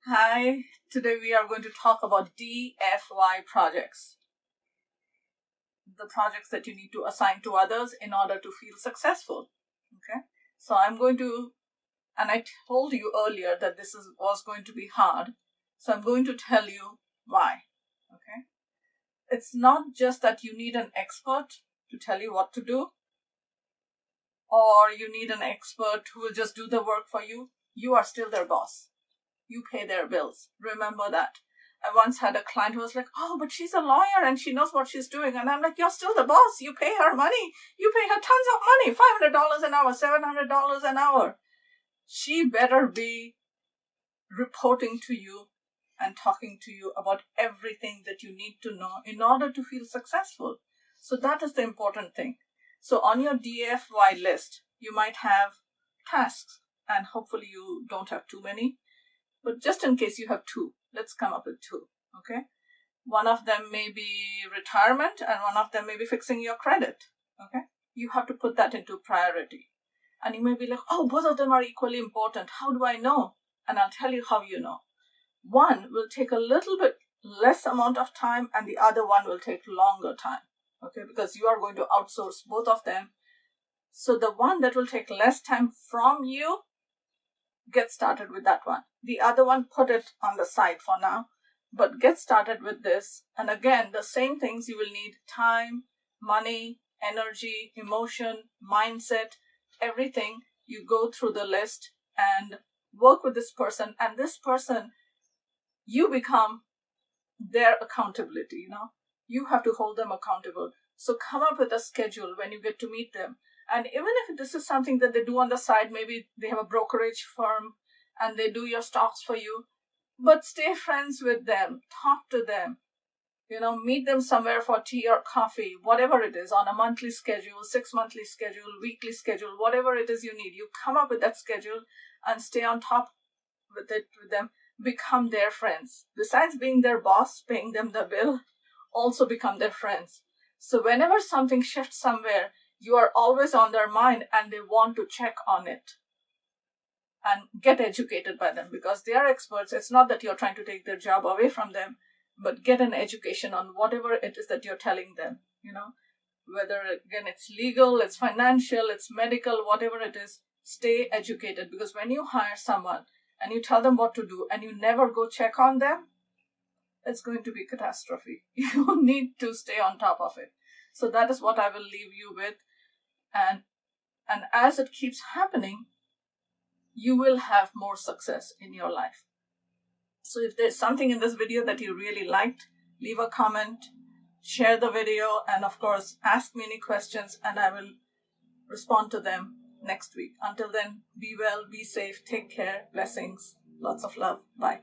Hi, today we are going to talk about DFY projects, the projects that you need to assign to others in order to feel successful. Okay, so and I told you earlier that was going to be hard, so I'm going to tell you why. Okay, it's not just that you need an expert to tell you what to do, or you need an expert who will just do the work for you. You are still their boss. You pay their bills. Remember that. I once had a client who was like, oh, but she's a lawyer and she knows what she's doing. And I'm like, you're still the boss. You pay her money. You pay her tons of money, $500 an hour, $700 an hour. She better be reporting to you and talking to you about everything that you need to know in order to feel successful. So that is the important thing. So on your DFY list, you might have tasks, and hopefully you don't have too many. But just in case you have two, let's come up with two, okay? One of them may be retirement and one of them may be fixing your credit, okay? You have to put that into priority. And you may be like, oh, both of them are equally important. How do I know? And I'll tell you how you know. One will take a little bit less amount of time and the other one will take longer time, okay? Because you are going to outsource both of them. So the one that will take less time from you, get started with that one. The other one, put it on the side for now, but get started with this. And again, the same things you will need: time, money, energy, emotion, mindset, everything. You go through the list and work with this person, and this person, you become their accountability, You have to hold them accountable. So come up with a schedule when you get to meet them. And even if this is something that they do on the side, maybe they have a brokerage firm and they do your stocks for you, but stay friends with them, talk to them, meet them somewhere for tea or coffee, whatever it is, on a monthly schedule, 6-monthly schedule, weekly schedule, whatever it is you need. You come up with that schedule and stay on top with them, become their friends. Besides being their boss, paying them the bill, also become their friends. So whenever something shifts somewhere, you are always on their mind and they want to check on it. And get educated by them because they are experts. It's not that you're trying to take their job away from them, but get an education on whatever it is that you're telling them, Whether, again, it's legal, it's financial, it's medical, whatever it is, stay educated. Because when you hire someone and you tell them what to do and you never go check on them, it's going to be catastrophe. You need to stay on top of it. So that is what I will leave you with. And as it keeps happening, you will have more success in your life. So if there's something in this video that you really liked, leave a comment, share the video, and of course, ask me any questions and I will respond to them next week. Until then, be well, be safe, take care, blessings, lots of love. Bye.